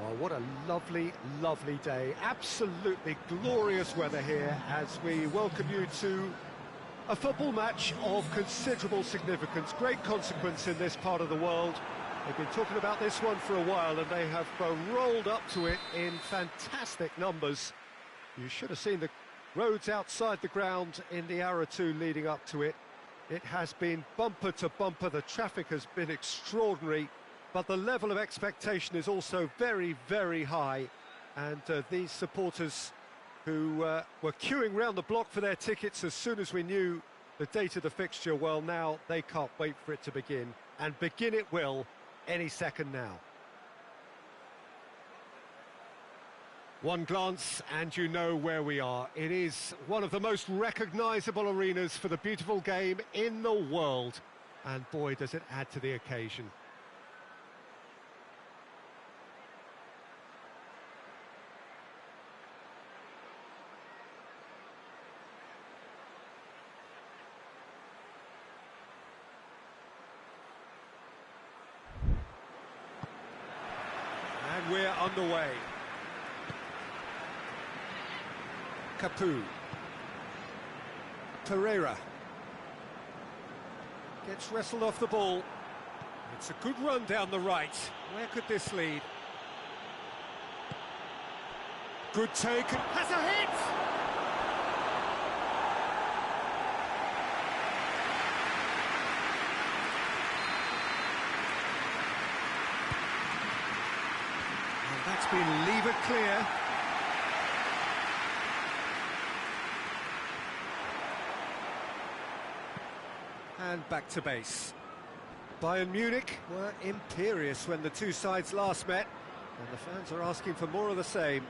Oh, what a lovely, lovely day. Absolutely glorious weather here as we welcome you to a football match of considerable significance, great consequence in this part of the world. They've been talking about this one for a while and they have rolled up to it in fantastic numbers. You should have seen the roads outside the ground in the hour or two leading up to it. It has been bumper to bumper, the traffic has been extraordinary, but the level of expectation is also very, very high. And these supporters who were queuing round the block for their tickets as soon as we knew the date of the fixture, well, now they can't wait for it to begin. And begin it will any second now. One glance and you know where we are. It is one of the most recognisable arenas for the beautiful game in the world. And boy, does it add to the occasion. And we're underway. Capu. Pereira. Gets wrestled off the ball. It's a good run down the right. Where could this lead? Good take. Has a hit! And that's been levered clear. And back to base. Bayern Munich were imperious when the two sides last met, and the fans are asking for more of the same.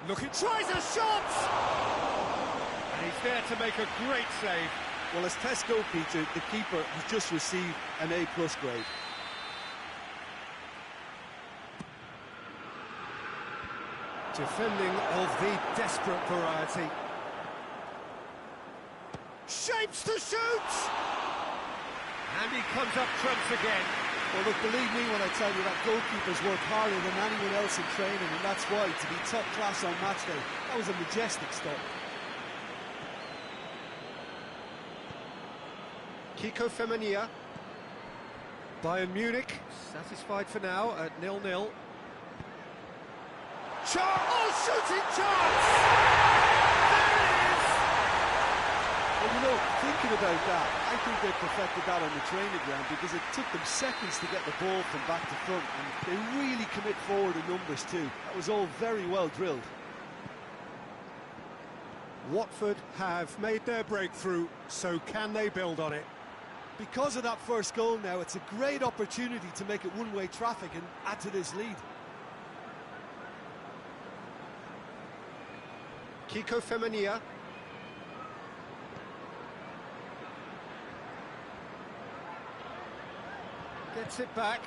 Looking, tries a shot! And he's there to make a great save. Well, as test goalkeeper, the keeper has just received an A+ grade. Defending of the desperate variety. Shapes to shoot! And he comes up trumps again. Well, look, believe me when I tell you that goalkeepers work harder than anyone else in training, and that's why, to be top class on match day, that was a majestic stop. Kiko Femenia. Bayern Munich satisfied for now at 0-0. Oh, shooting chance! There it is! Well, you know, thinking about that, I think they perfected that on the training ground because it took them seconds to get the ball from back to front, and they really commit forward in numbers too. That was all very well drilled. Watford have made their breakthrough, so can they build on it? Because of that first goal now, it's a great opportunity to make it one-way traffic and add to this lead. Kiko Femenia. Gets it back.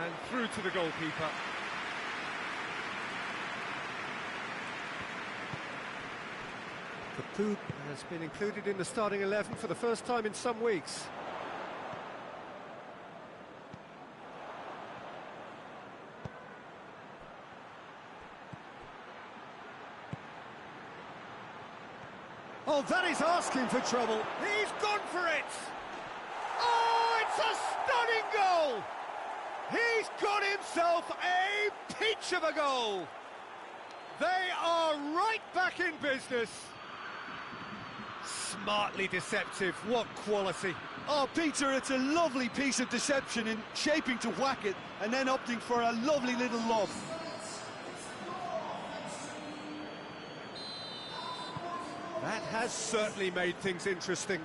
And through to the goalkeeper. Capu has been included in the starting 11 for the first time in some weeks. Oh, that is asking for trouble. He's gone for it! Oh, it's a stunning goal! He's got himself a peach of a goal! They are right back in business. Smartly deceptive, what quality. Oh, Peter, it's a lovely piece of deception in shaping to whack it and then opting for a lovely little lob. That has certainly made things interesting.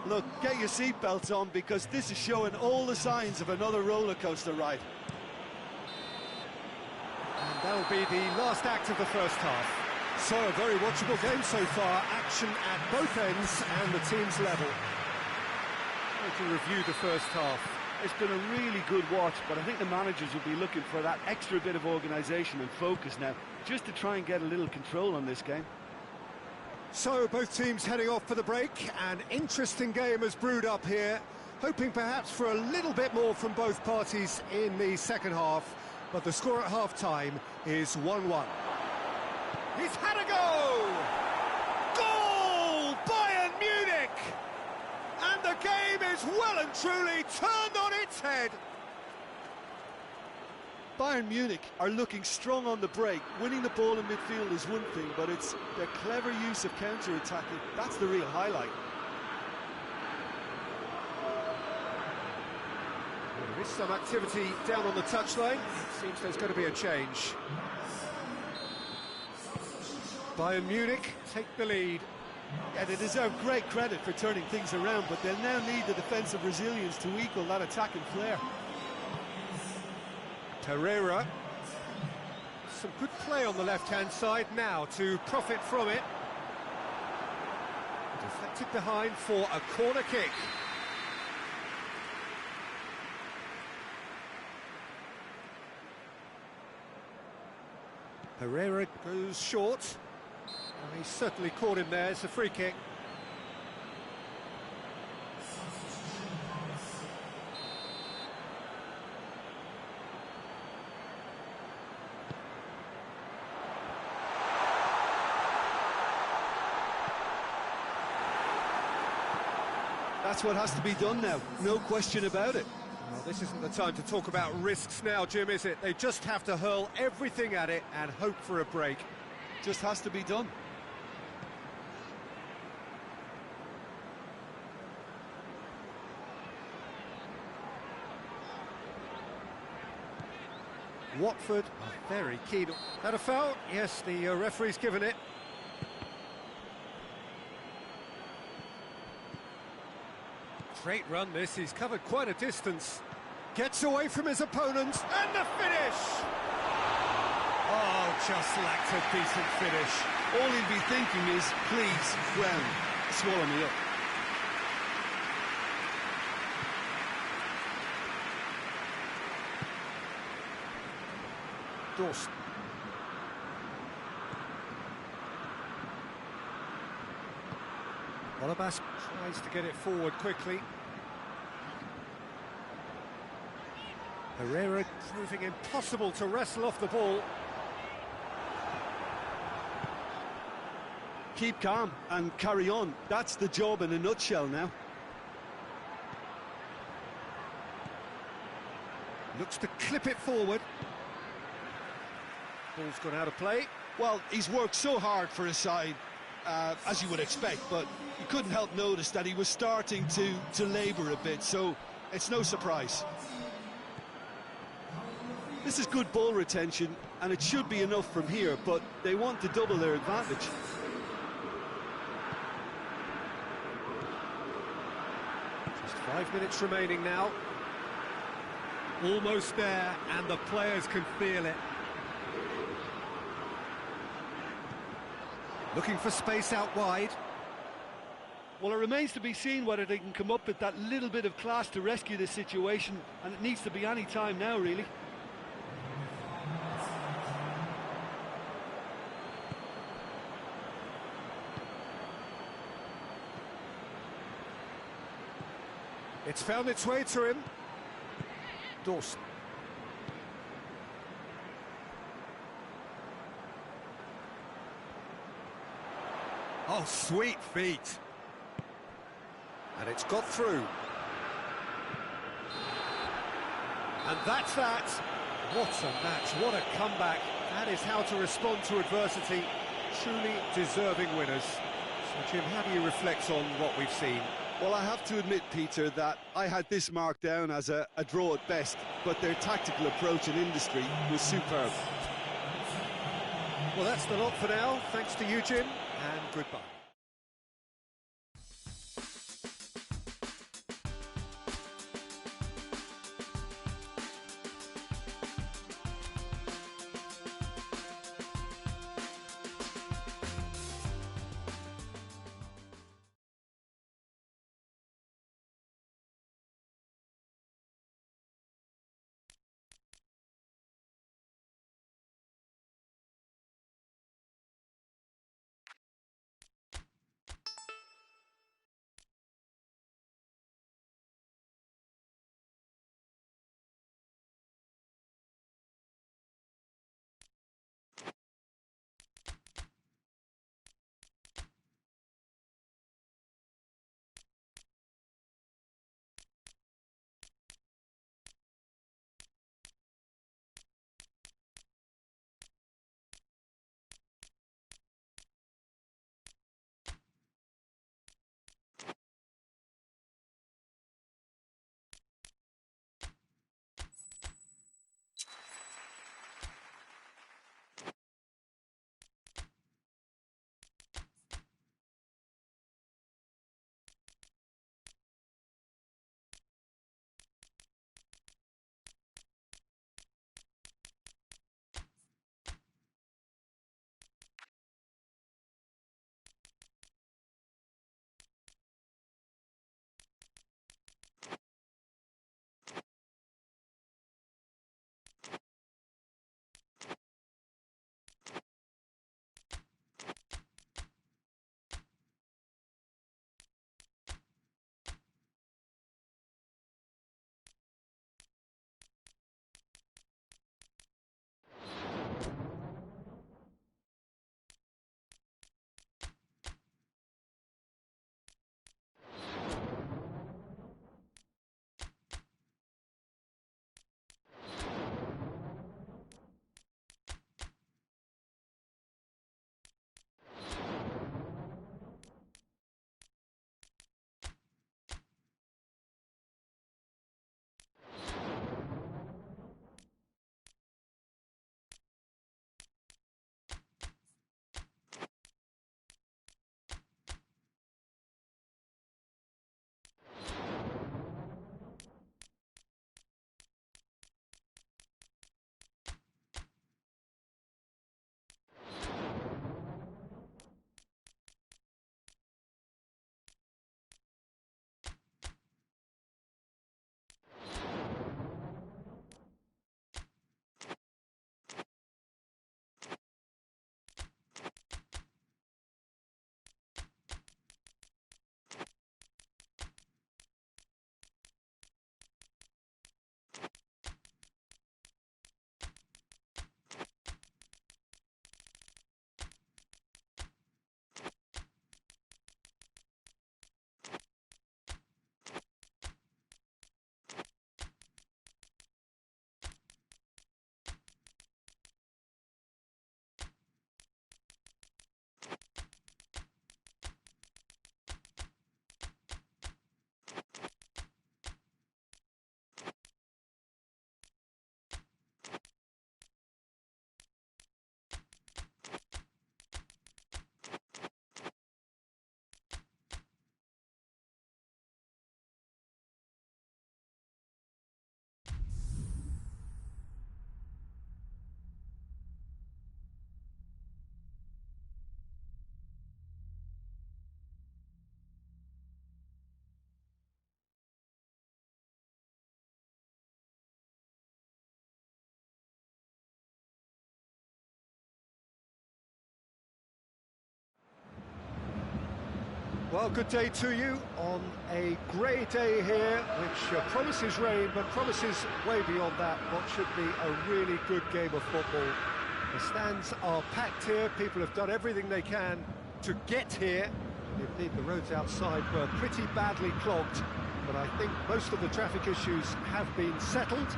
Look, get your seatbelts on because this is showing all the signs of another roller coaster ride. And that'll be the last act of the first half. So, a very watchable game so far, action at both ends and the teams level. To review the first half. It's been a really good watch, but I think the managers will be looking for that extra bit of organisation and focus now, just to try and get a little control on this game. So, both teams heading off for the break. An interesting game has brewed up here, hoping perhaps for a little bit more from both parties in the second half, but the score at half-time is 1-1. He's had a go! Goal! Bayern Munich! And the game is well and truly turned on its head. Bayern Munich are looking strong on the break. Winning the ball in midfield is one thing, but it's their clever use of counter-attacking. That's the real highlight. There is some activity down on the touchline. Seems there's going to be a change. Bayern Munich take the lead. Yeah, they deserve great credit for turning things around, but they'll now need the defensive resilience to equal that attacking flair. Herrera. Some good play on the left-hand side now to profit from it. Deflected behind for a corner kick. Herrera goes short. And he certainly caught him there. It's a free kick. That's what has to be done now, no question about it. Well, this isn't the time to talk about risks now, Jim, is it? They just have to hurl everything at it and hope for a break. Just has to be done. Watford are very keen. Had a foul? Yes, the referee's given it. Great run this, he's covered quite a distance. Gets away from his opponent, and the finish! Oh, just lacked a decent finish. All he'd be thinking is, please, ground, swallow me up. Dawson. Bolabas tries to get it forward quickly. Herrera proving impossible to wrestle off the ball. Keep calm and carry on. That's the job in a nutshell now. Looks to clip it forward. Ball's gone out of play. Well, he's worked so hard for his side, as you would expect, but you couldn't help notice that he was starting to labour a bit, so it's no surprise. This is good ball retention, and it should be enough from here, but they want to double their advantage. Just 5 minutes remaining now. Almost there, and the players can feel it. Looking for space out wide. Well, it remains to be seen whether they can come up with that little bit of class to rescue this situation, and it needs to be any time now, really. It's found its way to him. Dawson. Oh, sweet feet. And it's got through. And that's that. What a match, what a comeback. That is how to respond to adversity. Truly deserving winners. So, Jim, how do you reflect on what we've seen? Well, I have to admit, Peter, that I had this marked down as a draw at best, but their tactical approach and industry was superb. Well, that's the lot for now. Thanks to you, Jim, and goodbye. Well, good day to you on a grey day here, which promises rain, but promises way beyond that what should be a really good game of football. The stands are packed here, people have done everything they can to get here. Indeed, the roads outside were pretty badly clogged, but I think most of the traffic issues have been settled,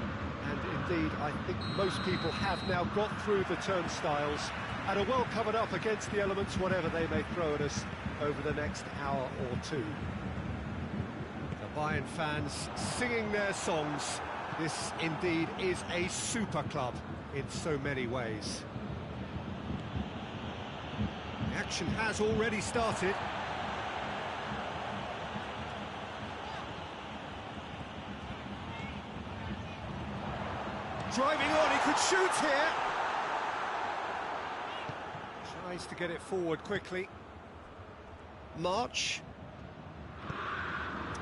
and indeed, I think most people have now got through the turnstiles and are well covered up against the elements, whatever they may throw at us over the next hour or two. The Bayern fans singing their songs. This indeed is a super club in so many ways. The action has already started. Driving on, he could shoot here. Tries to get it forward quickly. March.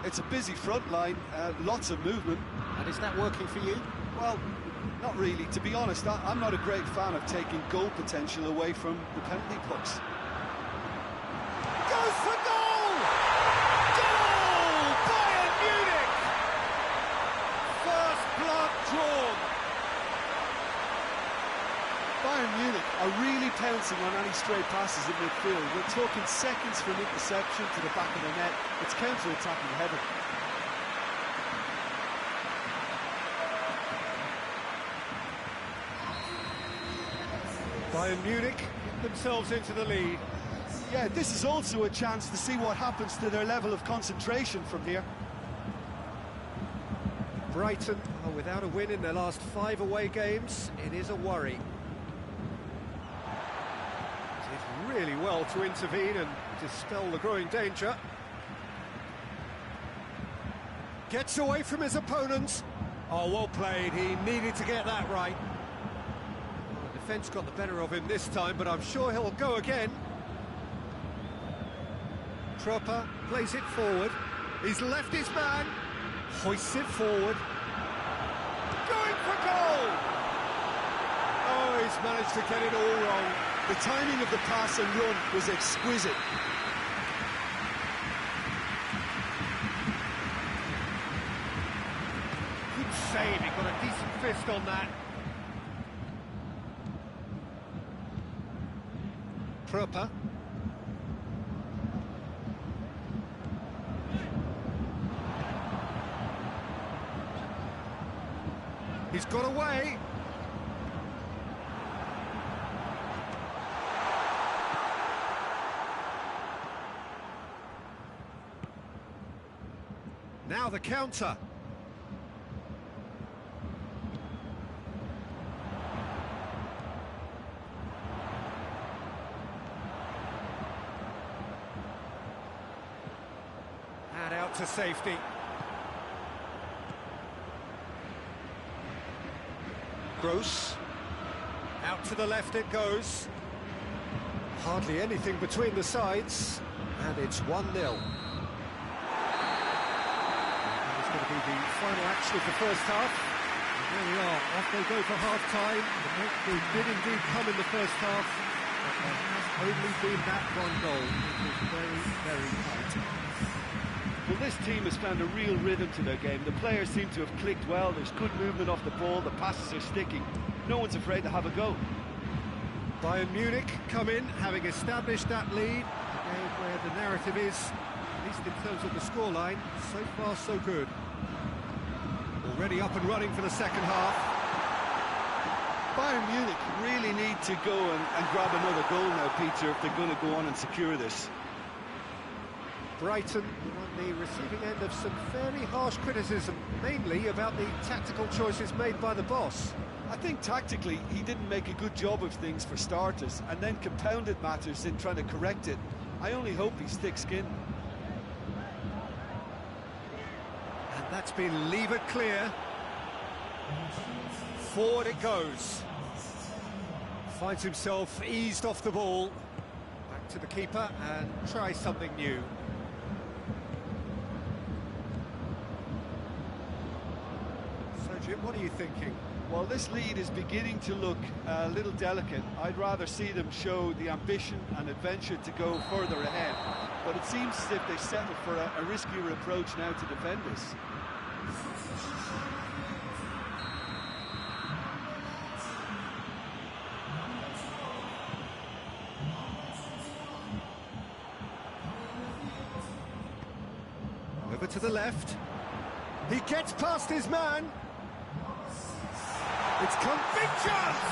It's a busy front line, lots of movement. And is that working for you? Well, not really. To be honest, I'm not a great fan of taking goal potential away from the penalty box. Goes for goal! Goal! Bayern Munich! First blood drawn. Bayern Munich are really pouncing on any stray passes in midfield. We're talking seconds from interception to the back of the net. It's counter-attacking heaven. Bayern Munich get themselves into the lead. Yeah, this is also a chance to see what happens to their level of concentration from here. Brighton are without a win in their last 5 away games. It is a worry. Did really well to intervene and dispel the growing danger. Gets away from his opponents. Oh, well played. He needed to get that right. The defence got the better of him this time, but I'm sure he'll go again. Tropper plays it forward. He's left his man. Hoists it forward. Going for goal! Oh, he's managed to get it all wrong. The timing of the pass and run was exquisite. Good save, he got a decent fist on that. Tropper. He's got away. Now the counter. And out to safety. Gross. Out to the left it goes. Hardly anything between the sides. And it's 1-0. It's going to be the final action of the first half. And there we are. Off they go for half-time. The breakthrough did indeed come in the first half. But there has only been that one goal. It was very, very tight. Well, this team has found a real rhythm to their game. The players seem to have clicked well. There's good movement off the ball. The passes are sticking. No one's afraid to have a go. Bayern Munich come in, having established that lead. A game where the narrative is, at least in terms of the scoreline, so far so good. Already up and running for the second half. Bayern Munich really need to go and grab another goal now, Peter, if they're going to go on and secure this. Brighton on the receiving end of some fairly harsh criticism, mainly about the tactical choices made by the boss. I think tactically he didn't make a good job of things for starters, and then compounded matters in trying to correct it. I only hope he's thick-skinned. And that's been levered clear. Forward it goes. Finds himself eased off the ball. Back to the keeper and tries something new. So, Jim, what are you thinking? Well, this lead is beginning to look a little delicate. I'd rather see them show the ambition and adventure to go further ahead. But it seems as if they settle for a riskier approach now to defend this. Over to the left. He gets past his man. It's come, big chance!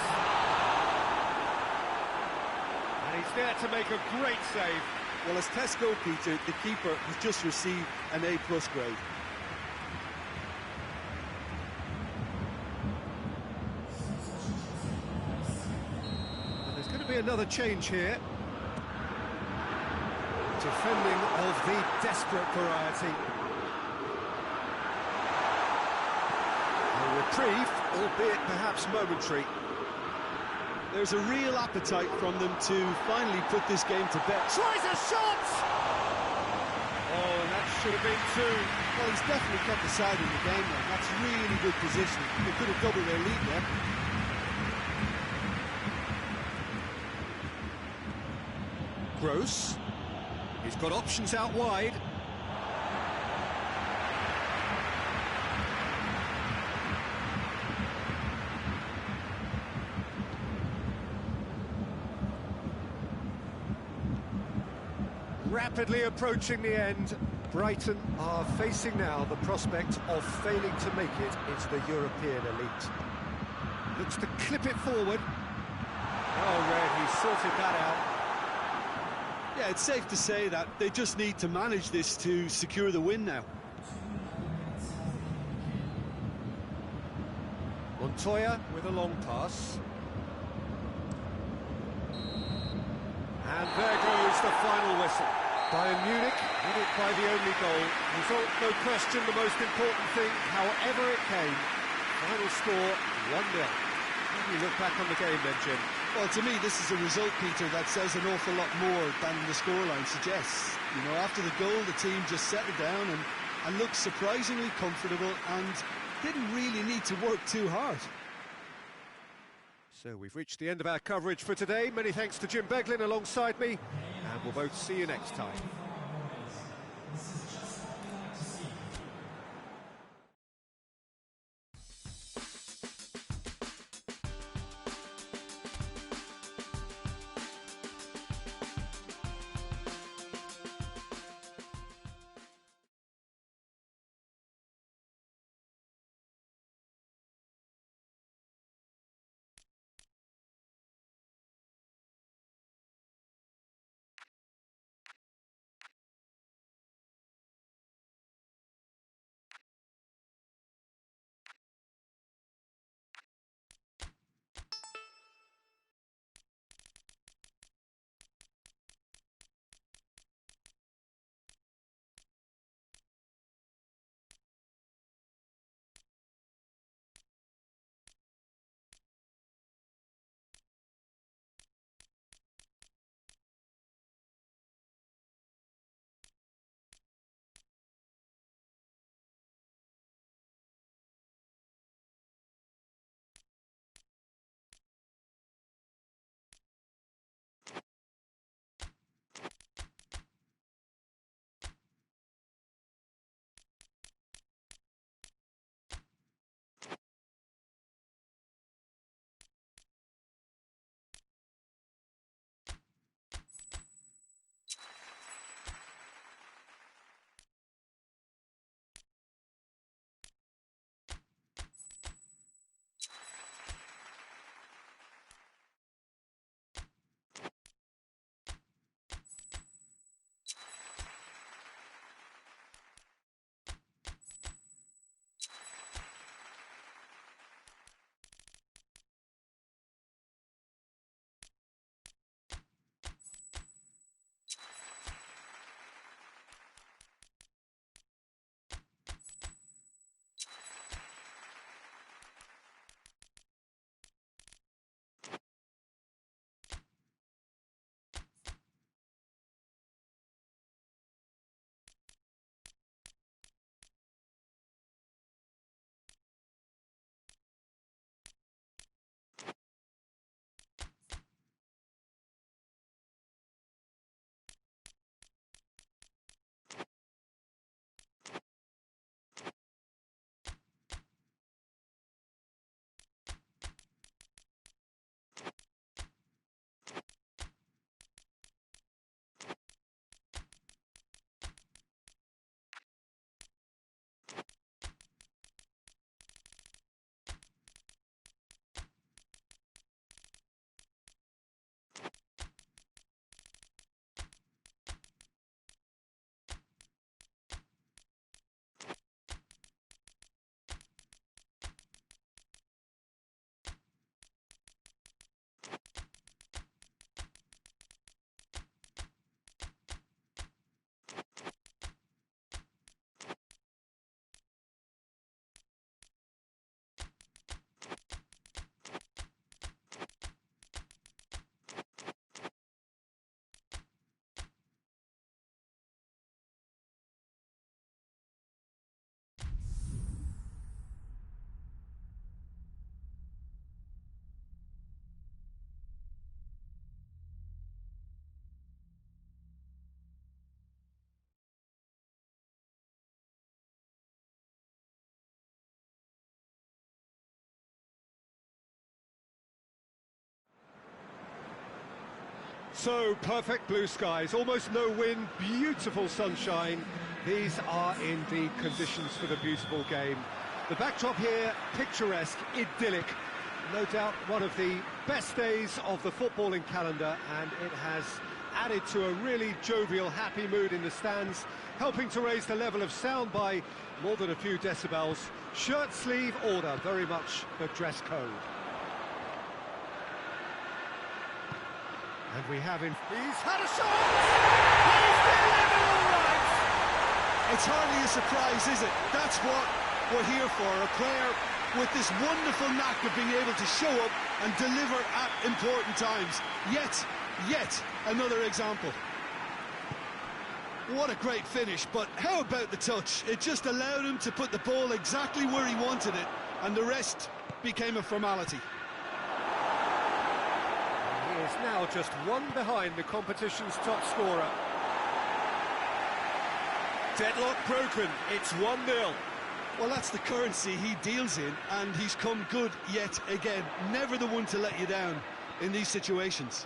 And he's there to make a great save. Well, as test goalkeeper, the keeper has just received an A+ grade. And there's going to be another change here. Defending of the desperate variety. A reprieve, albeit perhaps momentary. There's a real appetite from them to finally put this game to bed. Tries a shot! Oh, and that should have been two. Well, he's definitely kept the side in the game now. That's really good positioning. They could have doubled their lead there. Gross. He's got options out wide. Rapidly approaching the end. Brighton are facing now the prospect of failing to make it into the European elite. Looks to clip it forward. Oh, Red, he sorted that out. Yeah, it's safe to say that they just need to manage this to secure the win now. Montoya with a long pass. And there goes the final whistle. Bayern Munich win it by the only goal. Result, no question, the most important thing, however it came. Final score, 1-0. How do you look back on the game then, Jim? Well, to me, this is a result, Peter, that says an awful lot more than the scoreline suggests. You know, after the goal, the team just settled down and looked surprisingly comfortable and didn't really need to work too hard. So we've reached the end of our coverage for today. Many thanks to Jim Beglin alongside me, and we'll both see you next time. So perfect blue skies, almost no wind, beautiful sunshine. These are indeed conditions for the beautiful game. The backdrop here, picturesque, idyllic. No doubt one of the best days of the footballing calendar, and it has added to a really jovial, happy mood in the stands, helping to raise the level of sound by more than a few decibels. Shirt sleeve order, very much the dress code. And we have him. He's had a shot! He's delivered all right! It's hardly a surprise, is it? That's what we're here for, a player with this wonderful knack of being able to show up and deliver at important times. Yet another example. What a great finish, but how about the touch? It just allowed him to put the ball exactly where he wanted it, and the rest became a formality. He is now just one behind the competition's top scorer. Deadlock broken, it's 1-0. Well, that's the currency he deals in, and he's come good yet again. Never the one to let you down in these situations.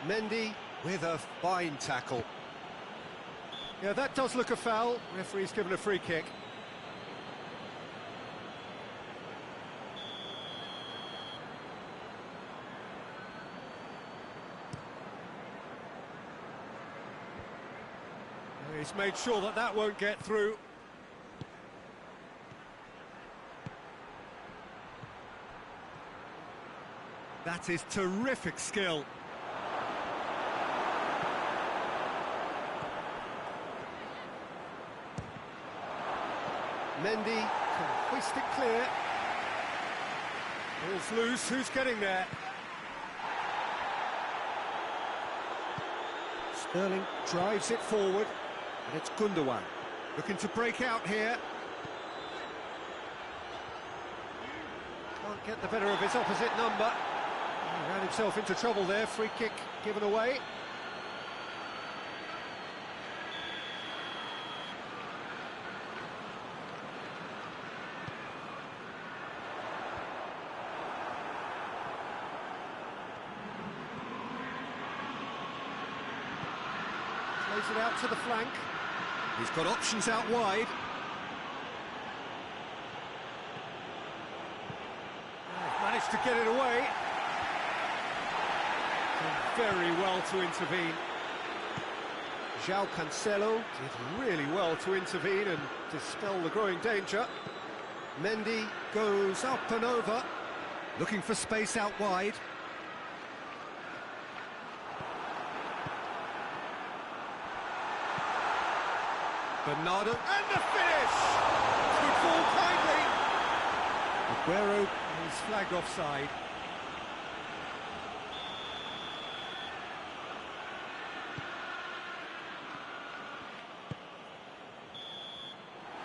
Mendy with a fine tackle. Yeah, that does look a foul. Referee's given a free kick. He's made sure that that won't get through. That is terrific skill. Mendy can hoist it clear. Ball's loose, who's getting there? Sterling drives it forward, and it's Gundogan looking to break out here. Can't get the better of his opposite number. He ran himself into trouble there, free kick given away. Plays it out to the flank. He's got options out wide. Managed to get it away. Did very well to intervene. João Cancelo did really well to intervene and dispel the growing danger. Mendy goes up and over, looking for space out wide. Bernardo, and the finish! Good ball kindly. Aguero is flagged offside.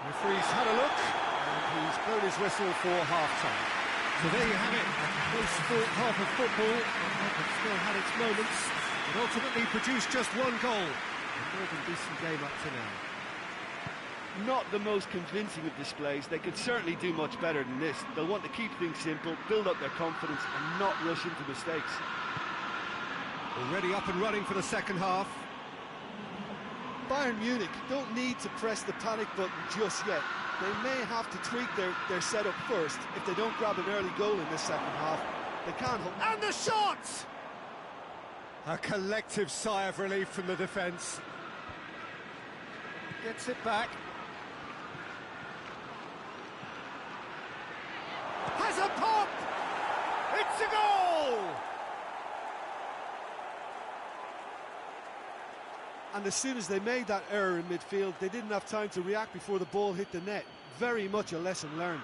Referee's had a look, and he's blown his whistle for half-time. So there you have it, a close-fought half of football, but still had its moments. It ultimately produced just one goal. A more than decent game up to now. Not the most convincing of displays. They could certainly do much better than this. They'll want to keep things simple, build up their confidence and not rush into mistakes. Already up and running for the second half. Bayern Munich don't need to press the panic button just yet. They may have to tweak their setup first. If they don't grab an early goal in this second half, they can't hold. And the shot! A collective sigh of relief from the defence. Gets it back. Has a pop! It's a goal! And as soon as they made that error in midfield, they didn't have time to react before the ball hit the net. Very much a lesson learned.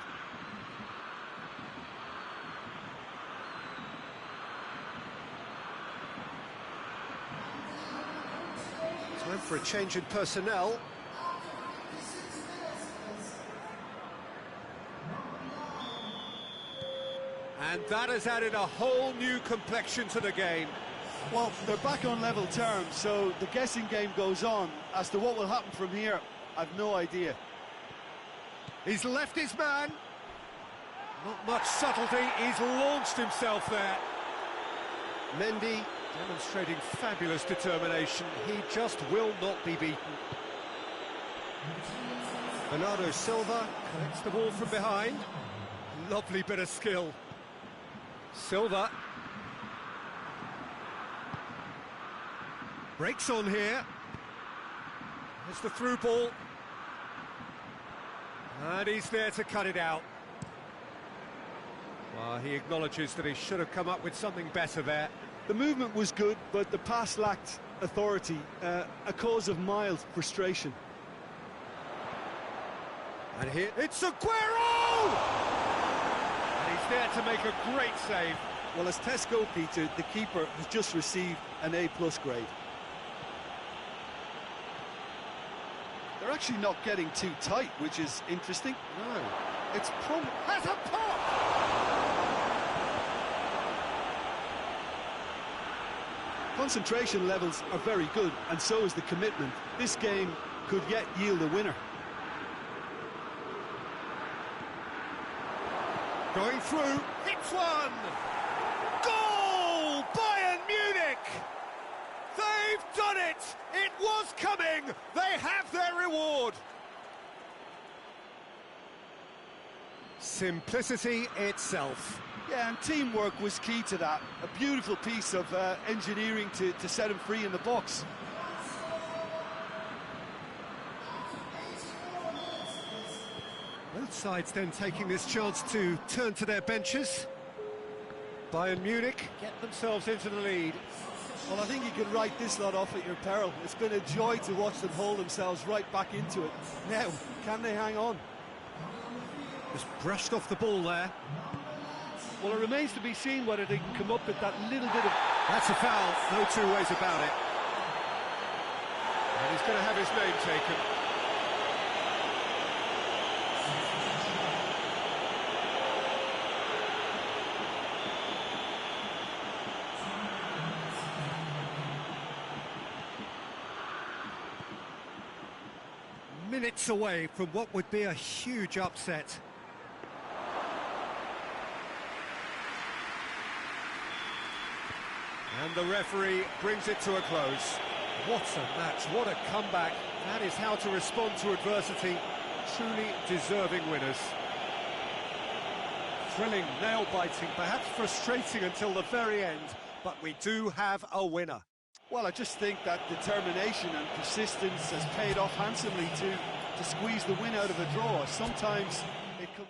Time for a change in personnel. And that has added a whole new complexion to the game. Well, they're back on level terms, so the guessing game goes on. As to what will happen from here, I've no idea. He's left his man. Not much subtlety, he's launched himself there. Mendy demonstrating fabulous determination. He just will not be beaten. Bernardo Silva collects the ball from behind. Lovely bit of skill. Silva. Breaks on here. There's the through ball. And he's there to cut it out. Well, he acknowledges that he should have come up with something better there. The movement was good, but the pass lacked authority, a cause of mild frustration. And here, it's Aguero! And he's there to make a great save. Well, as Tesco, Peter, the keeper has just received an A+ grade. They're actually not getting too tight, which is interesting. No, it's has a pop! Concentration levels are very good, and so is the commitment. This game could yet yield a winner. Going through, hits one! Goal! Bayern Munich! They've done it! It was coming! They have their reward! Simplicity itself. Yeah, and teamwork was key to that. A beautiful piece of engineering to set him free in the box. Both sides then taking this chance to turn to their benches. Bayern Munich get themselves into the lead. Well, I think you could write this lot off at your peril. It's been a joy to watch them hold themselves right back into it. Now, can they hang on? Just brushed off the ball there. Well, it remains to be seen whether they can come up with that little bit of... That's a foul, no two ways about it. And he's going to have his name taken. Minutes away from what would be a huge upset. And the referee brings it to a close. What a match, what a comeback. That is how to respond to adversity. Truly deserving winners. Thrilling, nail-biting, perhaps frustrating until the very end, but we do have a winner. Well, I just think that determination and persistence has paid off handsomely to squeeze the win out of a draw. Sometimes it comes...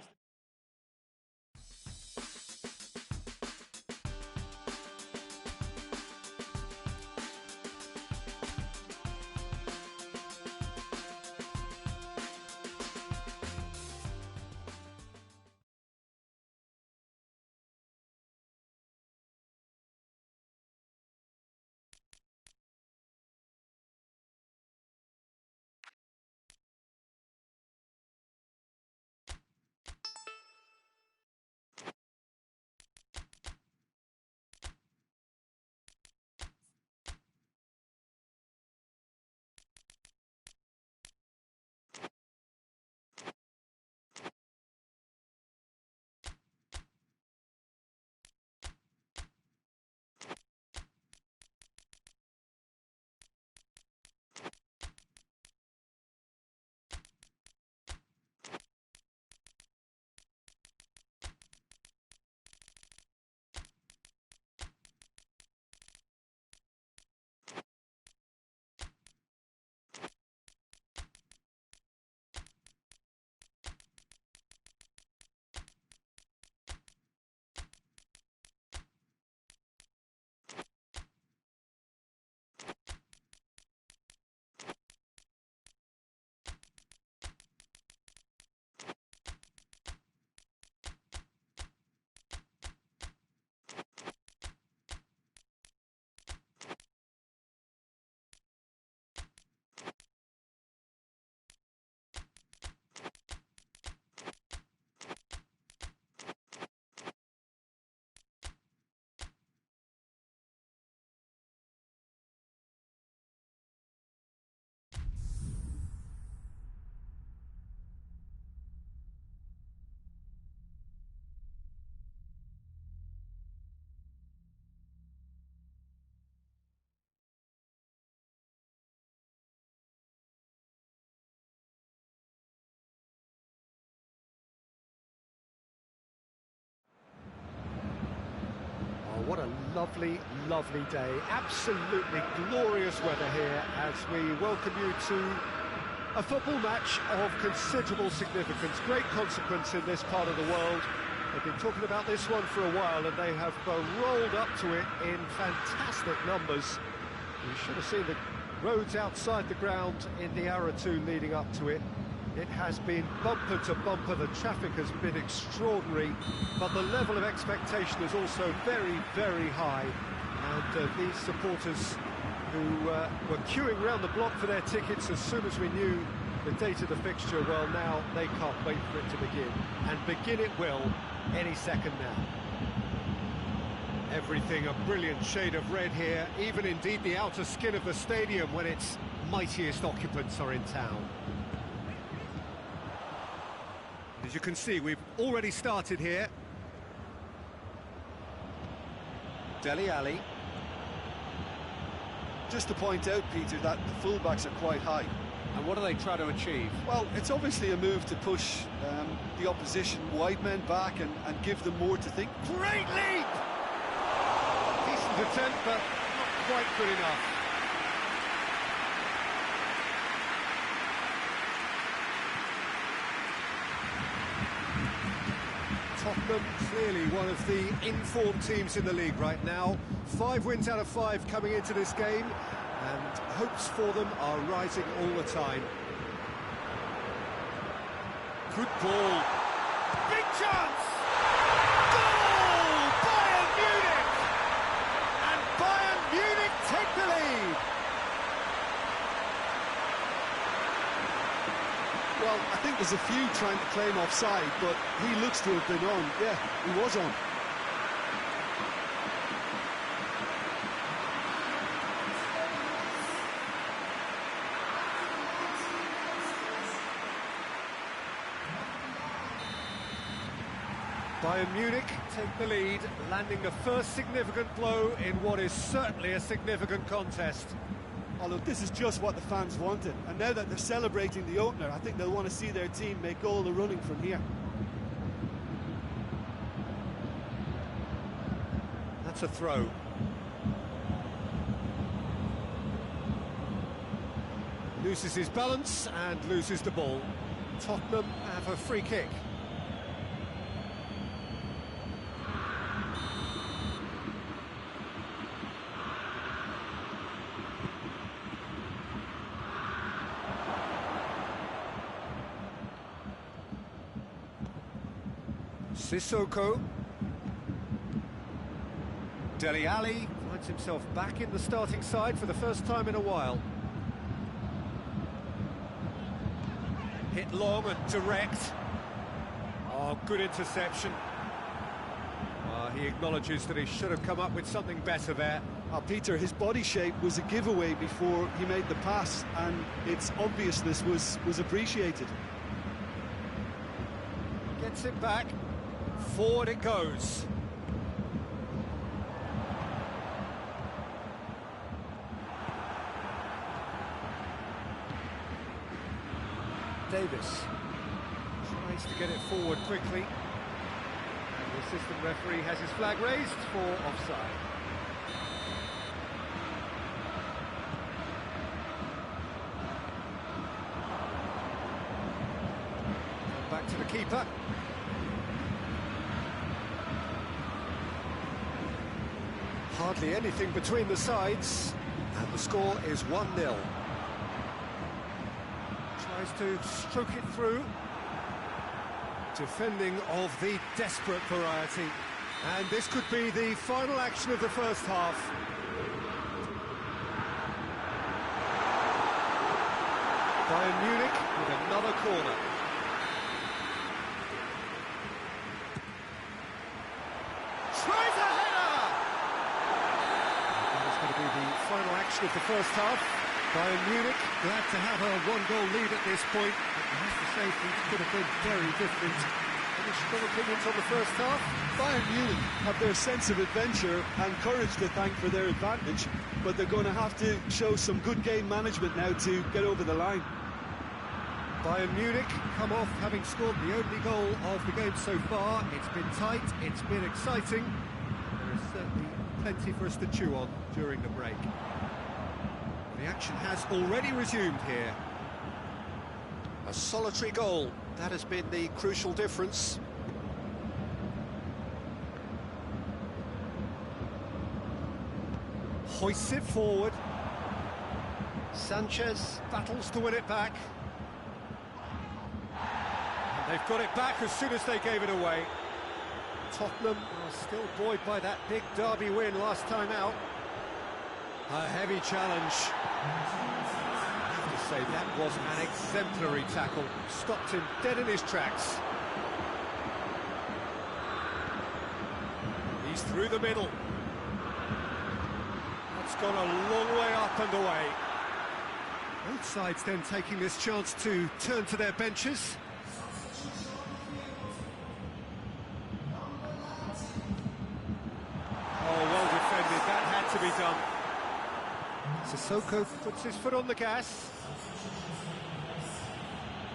what a lovely, lovely day. Absolutely glorious weather here as we welcome you to a football match of considerable significance, great consequence in this part of the world. They've been talking about this one for a while and they have rolled up to it in fantastic numbers. You should have seen the roads outside the ground in the hour or two leading up to it. It has been bumper to bumper, the traffic has been extraordinary, but the level of expectation is also very, very high. And these supporters who were queuing around the block for their tickets as soon as we knew the date of the fixture, well, now they can't wait for it to begin. And begin it will any second now. Everything a brilliant shade of red here, even indeed the outer skin of the stadium when its mightiest occupants are in town. As you can see, we've already started here. Dele Alli. Just to point out, Peter, that the fullbacks are quite high. And what do they try to achieve? Well, it's obviously a move to push the opposition wide men back and give them more to think. Great leap! Decent attempt, but not quite good enough. Tottenham, clearly one of the informed teams in the league right now. 5 wins out of 5 coming into this game, and hopes for them are rising all the time. Good ball. Big chance! Goal! Bayern Munich! And Bayern Munich take the lead! Well, I think there's a few trying to claim offside, but he looks to have been on. Yeah, he was on. Bayern Munich take the lead, landing the first significant blow in what is certainly a significant contest. Oh, look, this is just what the fans wanted. And now that they're celebrating the opener, I think they'll want to see their team make all the running from here. That's a throw. Loses his balance and loses the ball. Tottenham have a free kick. Sissoko. Dele Alli finds himself back in the starting side for the first time in a while. Hit long and direct. Oh, good interception. He acknowledges that he should have come up with something better there. Peter, his body shape was a giveaway before he made the pass, and its obviousness was appreciated. Gets it back. Forward it goes. Davis tries to get it forward quickly. And the assistant referee has his flag raised for offside. Back to the keeper. Hardly anything between the sides, and the score is 1-0. Tries to stroke it through. Defending of the desperate variety. And this could be the final action of the first half. Bayern Munich with another corner. Tries a header! That is going to be the final action of the first half. Bayern Munich glad to have a one-goal lead at this point. But I have to say things could have been very different. Any strong opinions on the first half? Bayern Munich have their sense of adventure and courage to thank for their advantage, but they're going to have to show some good game management now to get over the line. Bayern Munich come off having scored the only goal of the game so far. It's been tight, it's been exciting. There is certainly plenty for us to chew on during the break. The action has already resumed here. A solitary goal, that has been the crucial difference. Hoists it forward. Sanchez battles to win it back. And they've got it back as soon as they gave it away. Tottenham are still buoyed by that big derby win last time out. A heavy challenge. I have to say that was an exemplary tackle. Stopped him dead in his tracks. He's through the middle. That's gone a long way up and away. Both sides then taking this chance to turn to their benches. Oh, well defended, that had to be done. Sissoko puts his foot on the gas.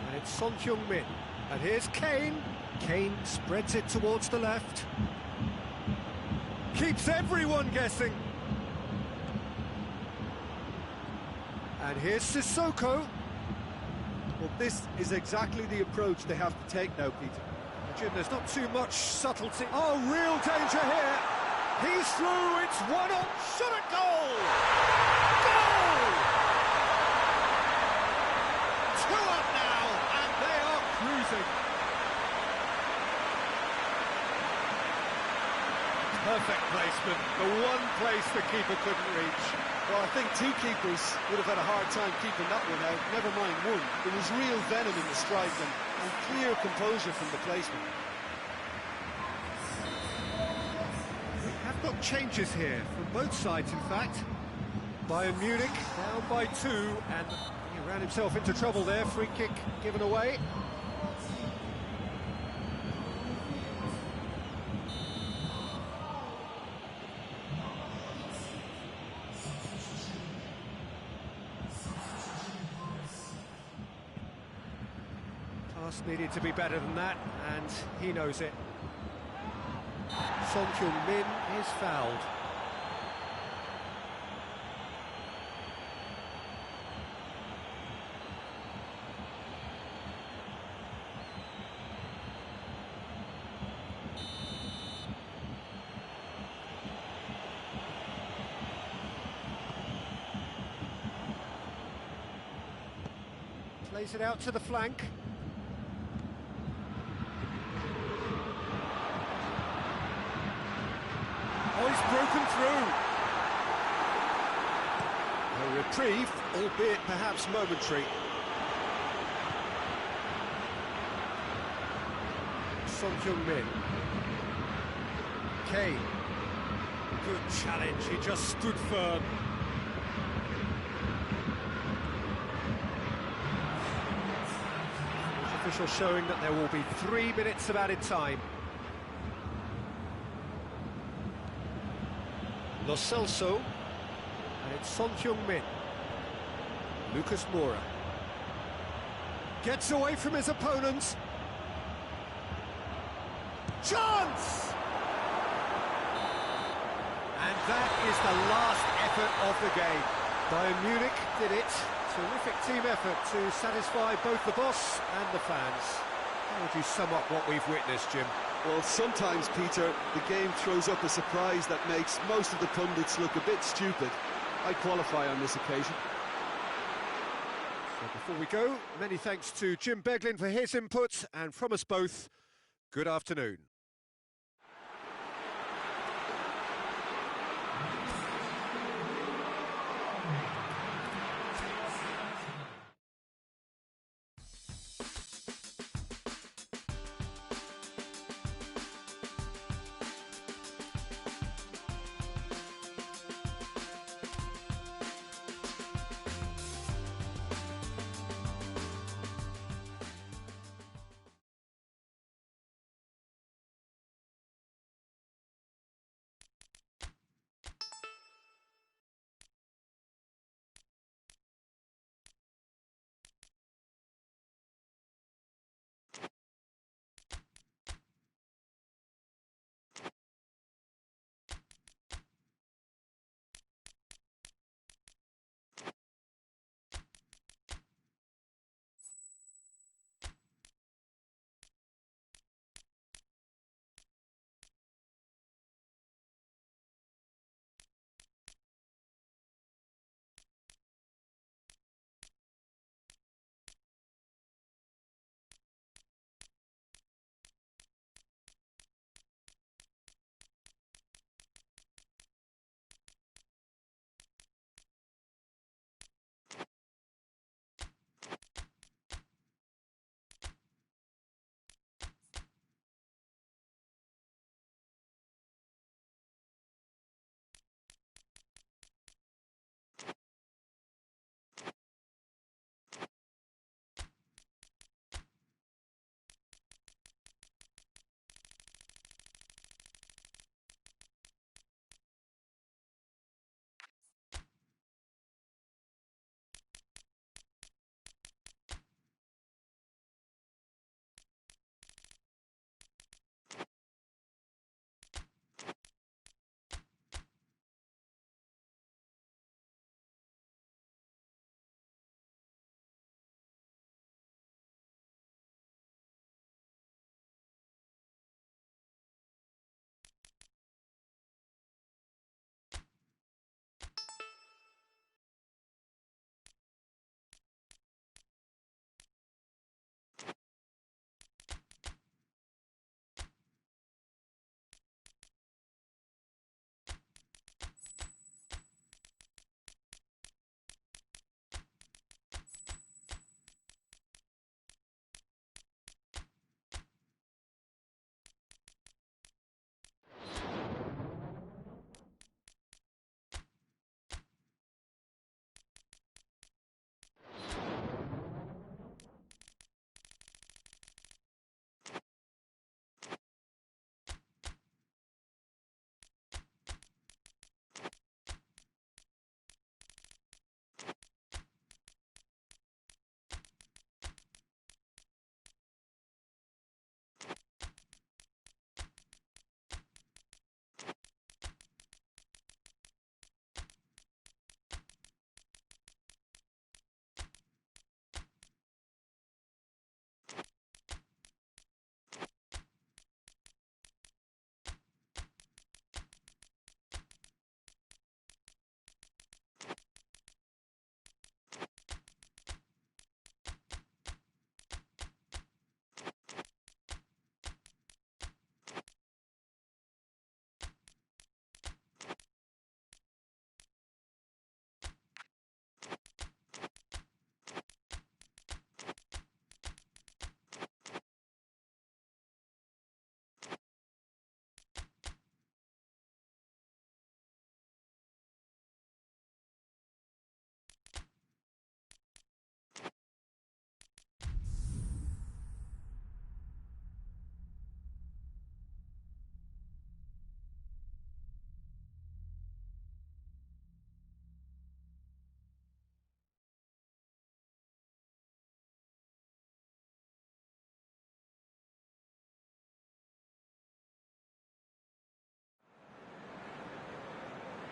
And it's Son Heung-min. And here's Kane. Kane spreads it towards the left. Keeps everyone guessing. And here's Sissoko. Well, this is exactly the approach they have to take now, Peter. Jim, there's not too much subtlety. Oh, real danger here. He's through, it's 1-0, shot at goal! Goal! 2 up now, and they are cruising. Perfect placement, the one place the keeper couldn't reach. Well, I think two keepers would have had a hard time keeping that one out, never mind one. There was real venom in the strike and clear composure from the placement. Got changes here from both sides, in fact. Bayern Munich down by 2, and he ran himself into trouble there. Free kick given away. Pass needed to be better than that, and he knows it. Son Heung-min is fouled. Plays it out to the flank. Oh, he's broken through. A reprieve, albeit perhaps momentary. Son Heung-min. Kane. Good challenge, he just stood firm. Official showing that there will be 3 minutes of added time. Lo Celso, and it's Son Heung-min. Lucas Moura gets away from his opponents. Chance! And that is the last effort of the game. Bayern Munich did it. Terrific team effort to satisfy both the boss and the fans. How would you sum up what we've witnessed, Jim? Well, sometimes, Peter, the game throws up a surprise that makes most of the pundits look a bit stupid. I qualify on this occasion. So before we go, many thanks to Jim Beglin for his input, and from us both, good afternoon.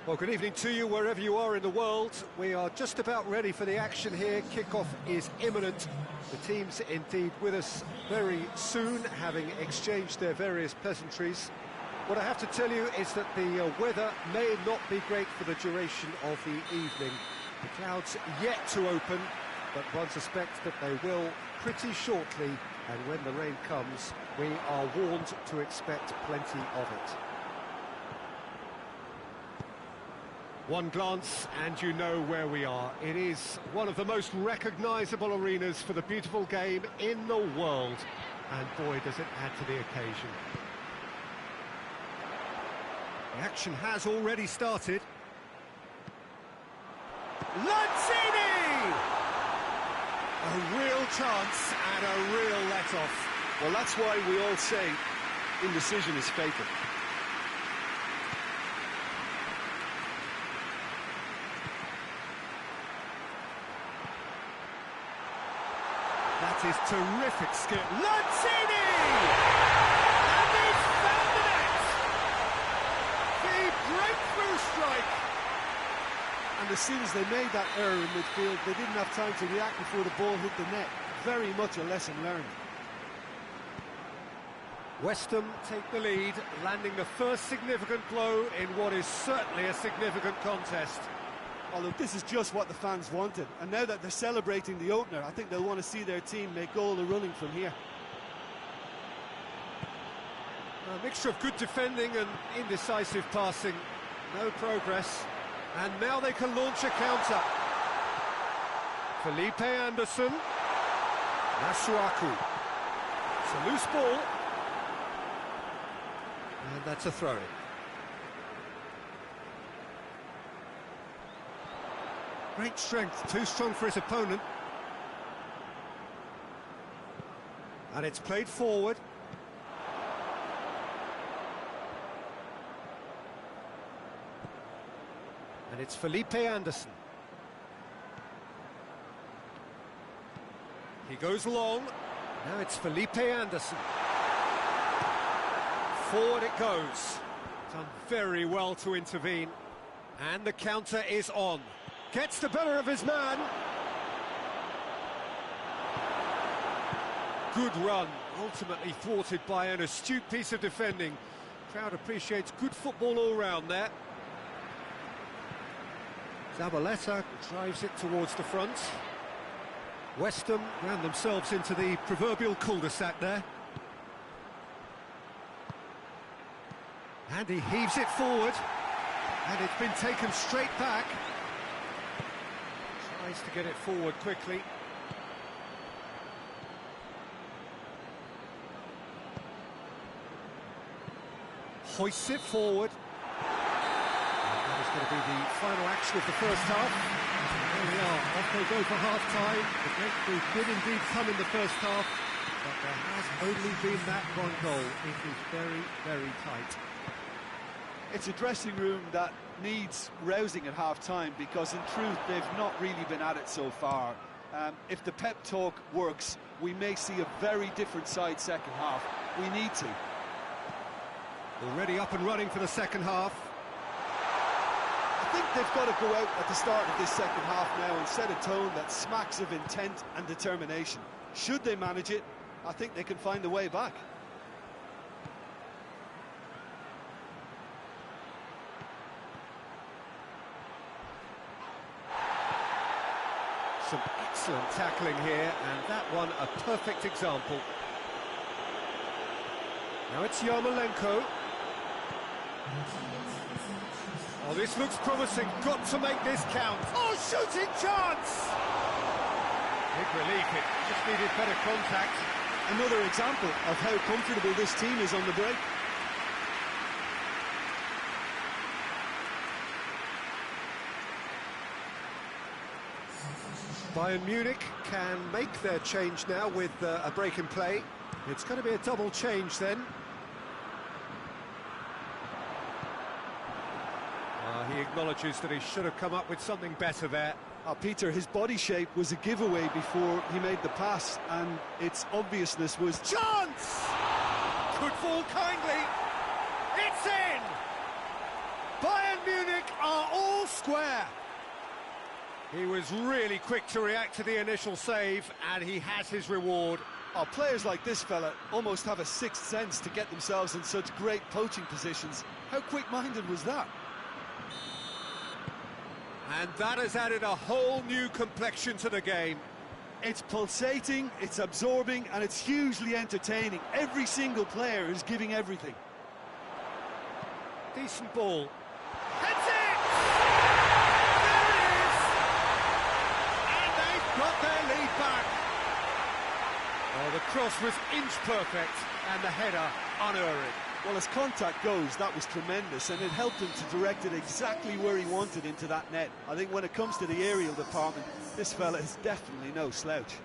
Well, good evening to you wherever you are in the world. We are just about ready for the action here. Kickoff is imminent. The team's indeed with us very soon, having exchanged their various pleasantries. What I have to tell you is that the weather may not be great for the duration of the evening. The clouds yet to open, but one suspects that they will pretty shortly, and when the rain comes, we are warned to expect plenty of it. One glance and you know where we are. It is one of the most recognisable arenas for the beautiful game in the world. And boy, does it add to the occasion. The action has already started. Lanzini! A real chance and a real let-off. Well, that's why we all say indecision is fatal. That is terrific skill. Lanzini! And he's found the net! The breakthrough strike! And as soon as they made that error in midfield, they didn't have time to react before the ball hit the net. Very much a lesson learned. West Ham take the lead, landing the first significant blow in what is certainly a significant contest. Oh, look, this is just what the fans wanted. And now that they're celebrating the opener, I think they'll want to see their team make all the running from here. A mixture of good defending and indecisive passing. No progress. And now they can launch a counter. Felipe Anderson. Masuaku. It's a loose ball. And that's a throw-in. Great strength, too strong for his opponent. And it's played forward. And it's Felipe Anderson. He goes long. Now it's Felipe Anderson. Forward it goes. Done very well to intervene. And the counter is on. Gets the better of his man. Good run, ultimately thwarted by an astute piece of defending. Crowd appreciates good football all round there. Zabaleta drives it towards the front. West Ham ran themselves into the proverbial cul-de-sac there. And he heaves it forward. And it's been taken straight back. Tries to get it forward quickly. Hoists it forward. That is going to be the final action of the first half. There we are, off they go for half-time. The breakthrough did indeed come in the first half, but there has only been that one goal. It is very, very tight. It's a dressing room that needs rousing at half-time, because in truth they've not really been at it so far. If the pep talk works, we may see a very different side second half. We need to. Already up and running for the second half. I think they've got to go out at the start of this second half now and set a tone that smacks of intent and determination. Should they manage it, I think they can find a way back. Some excellent tackling here, and that one a perfect example. Now it's Yarmolenko. Oh, this looks promising. Got to make this count. Oh, shooting chance! Big relief. It just needed better contact. Another example of how comfortable this team is on the break. Bayern Munich can make their change now with a break in play. It's going to be a double change then. He acknowledges that he should have come up with something better there. Peter, his body shape was a giveaway before he made the pass, and its obviousness was... Chance! Could fall kindly. It's in! Bayern Munich are square. He was really quick to react to the initial save, and he has his reward. Oh, players like this fella almost have a sixth sense to get themselves in such great poaching positions. How quick-minded was that? And that has added a whole new complexion to the game. It's pulsating, it's absorbing, and it's hugely entertaining. Every single player is giving everything. Decent ball. Heads it! Got their lead back. Oh, the cross was inch perfect and the header unerring. Well, as contact goes, that was tremendous, and it helped him to direct it exactly where he wanted into that net. I think when it comes to the aerial department, this fella is definitely no slouch.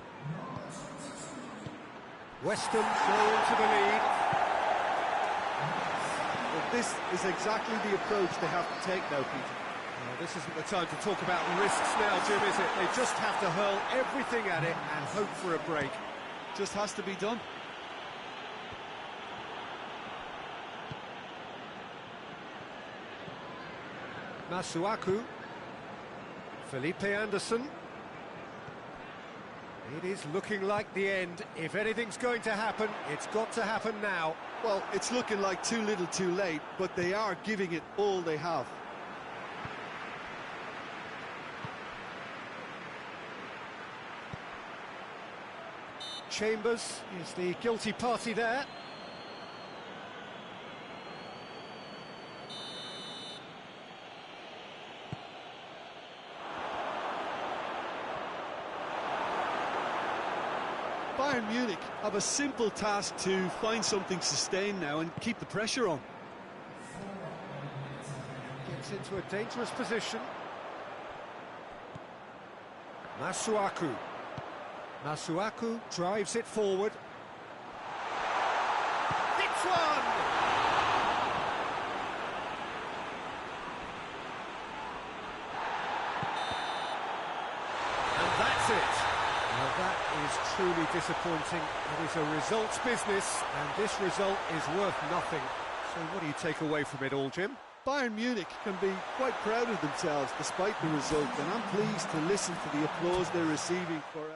West Ham go into the lead. But this is exactly the approach they have to take now, Peter. This isn't the time to talk about risks now, Jim, is it? They just have to hurl everything at it and hope for a break. Just has to be done. Masuaku. Felipe Anderson. It is looking like the end. If anything's going to happen, it's got to happen now. Well, it's looking like too little too late, but they are giving it all they have. Chambers is the guilty party there. Bayern Munich have a simple task to find something sustained now and keep the pressure on. Gets into a dangerous position. Masuaku. Masuaku drives it forward. Hits one! And that's it. Now that is truly disappointing. It is a results business, and this result is worth nothing. So what do you take away from it all, Jim? Bayern Munich can be quite proud of themselves despite the result, and I'm pleased to listen to the applause they're receiving for